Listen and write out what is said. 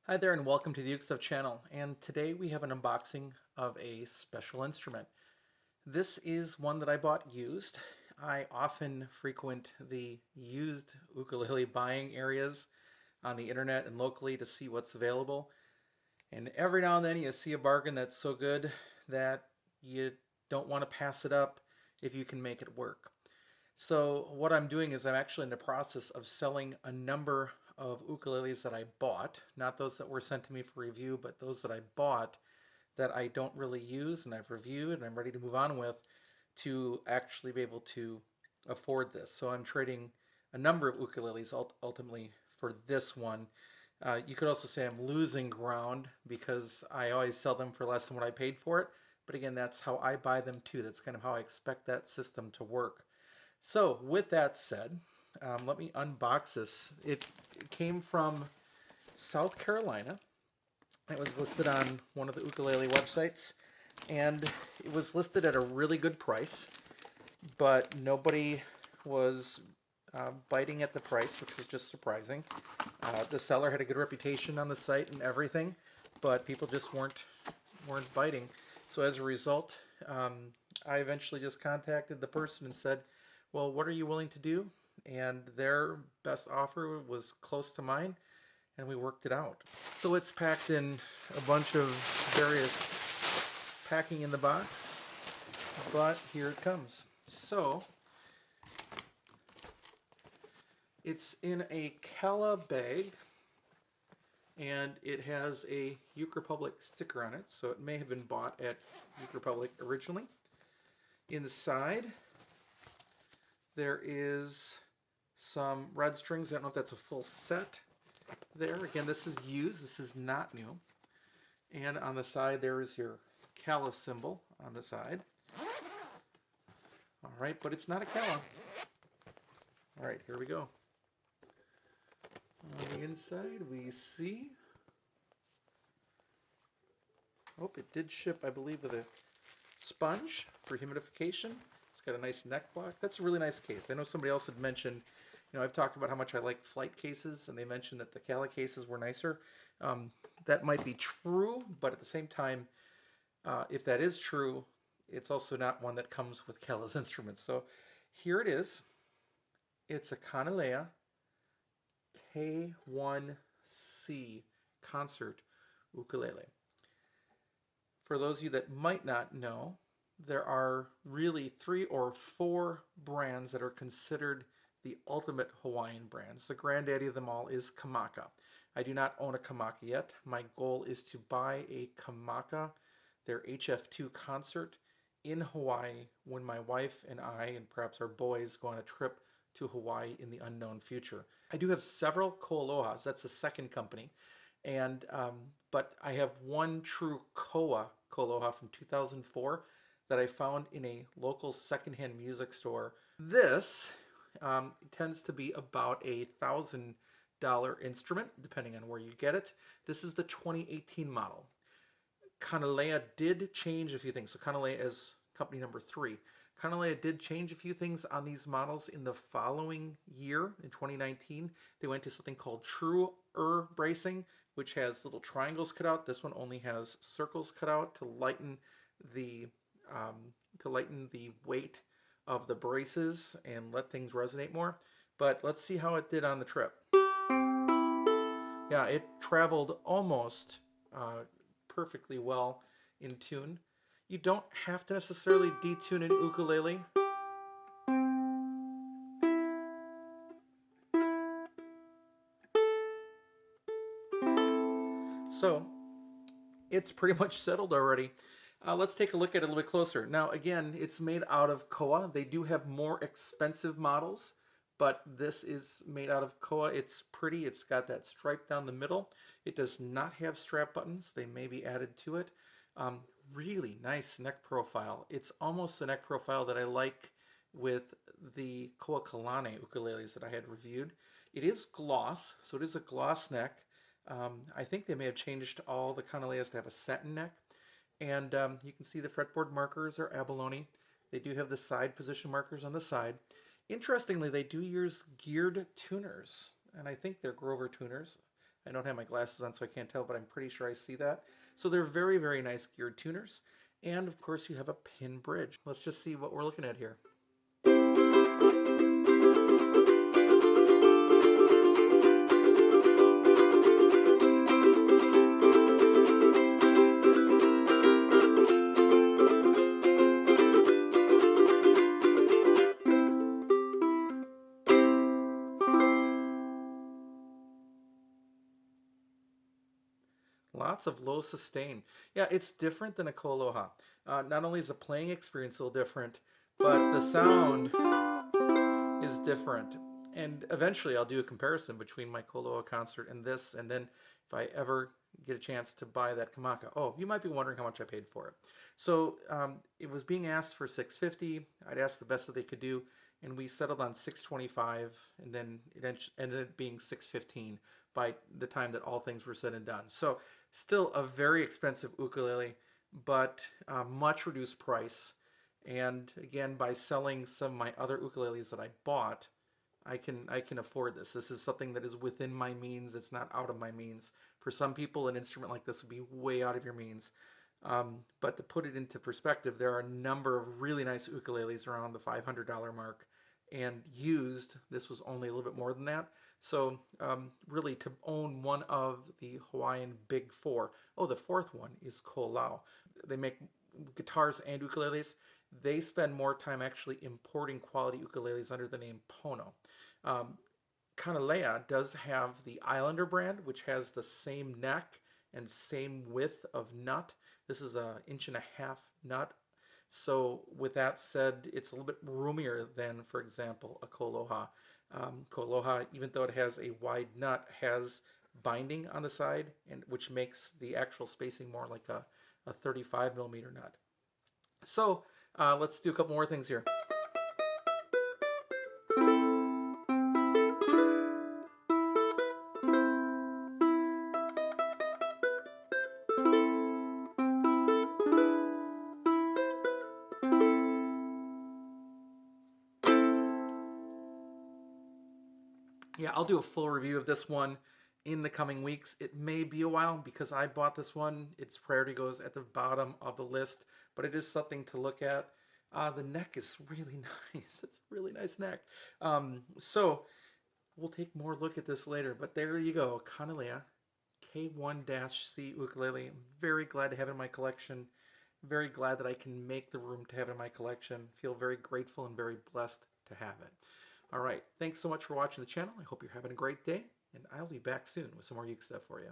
Hi there and welcome to the UkeStuff channel, and today we have an unboxing of a special instrument. This is one that I bought used. I often frequent the used ukulele buying areas on the internet and locally to see what's available, and every now and then you see a bargain that's so good that you don't want to pass it up if you can make it work. So what I'm doing is I'm actually in the process of selling a number of ukuleles that I bought, not those that were sent to me for review, but those that I bought that I don't really use and I've reviewed and I'm ready to move on with to actually be able to afford this. So I'm trading a number of ukuleles ultimately for this one. You could also say I'm losing ground because I always sell them for less than what I paid for it. But again, that's how I buy them too. That's kind of how I expect that system to work. So with that said, let me unbox this. It came from South Carolina. It was listed on one of the ukulele websites, and it was listed at a really good price, but nobody was biting at the price, which was just surprising. The seller had a good reputation on the site and everything, but people just weren't biting. So as a result, I eventually just contacted the person and said, well, what are you willing to do? And their best offer was close to mine, and we worked it out. So it's packed in a bunch of various packing in the box, but here it comes. So it's in a Kanile'a bag, and it has a Uke Republic sticker on it, so it may have been bought at Uke Republic originally. Inside there is some red strings. I don't know if that's a full set there. Again, this is used. This is not new. And on the side, there is your Kanile'a symbol on the side. All right, but it's not a Kanile'a. All right, here we go. On the inside, we see... Oh, it did ship, I believe, with a sponge for humidification. It's got a nice neck block. That's a really nice case. I know somebody else had mentioned, I've talked about how much I like flight cases, and they mentioned that the Kanile'a cases were nicer. That might be true, but at the same time, if that is true, it's also not one that comes with Kanile'a's instruments. So here it is. It's a Kanile'a K-1 Concert Ukulele. For those of you that might not know, there are really 3 or 4 brands that are considered the ultimate Hawaiian brands. The granddaddy of them all is Kamaka. I do not own a Kamaka yet. My goal is to buy a Kamaka, their HF2 concert, in Hawaii when my wife and I, and perhaps our boys, go on a trip to Hawaii in the unknown future. I do have several Ko'alohas. That's the second company. And but I have one true Ko'aloha from 2004 that I found in a local secondhand music store. This tends to be about $1,000 instrument, depending on where you get it. This is the 2018 model. Kanile'a did change a few things. So Kanile'a is company number 3. Kanile'a did change a few things on these models in the following year, in 2019. They went to something called true bracing, which has little triangles cut out. This one only has circles cut out to lighten the weight of the braces and let things resonate more. But let's see how it did on the trip. Yeah, it traveled almost perfectly well in tune. You don't have to necessarily detune an ukulele. So it's pretty much settled already. Let's take a look at it a little bit closer. Now again, it's made out of koa. They do have more expensive models, but this is made out of koa. It's pretty. It's got that stripe down the middle. It does not have strap buttons. They may be added to it. Really nice neck profile. It's almost the neck profile that I like with the Koa Kalane ukuleles that I had reviewed. It is gloss, so it is a gloss neck. I think they may have changed all the Kanile'as to have a satin neck. And you can see the fretboard markers are abalone. They do have the side position markers on the side. Interestingly, they do use geared tuners, and I think they're Grover tuners. I don't have my glasses on so I can't tell, but I'm pretty sure I see that. So they're very, very nice geared tuners. And of course you have a pin bridge. Let's just see what we're looking at here. Lots of low sustain. Yeah, it's different than a Kanile'a. Not only is the playing experience a little different, but the sound is different. And eventually I'll do a comparison between my Kanile'a concert and this, and then if I ever get a chance to buy that Kamaka. Oh, you might be wondering how much I paid for it. So it was being asked for $650. I'd asked the best that they could do, and we settled on $625, and then it ended up being $615 by the time that all things were said and done. So still a very expensive ukulele, but much reduced price. And again, by selling some of my other ukuleles that I bought, I can afford this. This is something that is within my means. It's not out of my means. For some people, an instrument like this would be way out of your means. But to put it into perspective, there are a number of really nice ukuleles around the $500 mark, and used, this was only a little bit more than that. So really, to own one of the Hawaiian Big Four, oh, the fourth one is Kanile'a. They make guitars and ukuleles. They spend more time actually importing quality ukuleles under the name Pono. Kanile'a does have the Islander brand, which has the same neck and same width of nut. This is an 1.5-inch nut. So with that said, it's a little bit roomier than, for example, a Kanile'a. Kanile'a, even though it has a wide nut, has binding on the side, and which makes the actual spacing more like a 35 millimeter nut. So let's do a couple more things here. Yeah, I'll do a full review of this one in the coming weeks. It may be a while because I bought this one. Its priority goes at the bottom of the list, but it is something to look at. The neck is really nice. It's a really nice neck. So we'll take more look at this later, but there you go. Kanile'a K-1-C ukulele. I'm very glad to have it in my collection. Very glad that I can make the room to have it in my collection. Feel very grateful and very blessed to have it. All right, thanks so much for watching the channel. I hope you're having a great day, and I'll be back soon with some more uke stuff for you.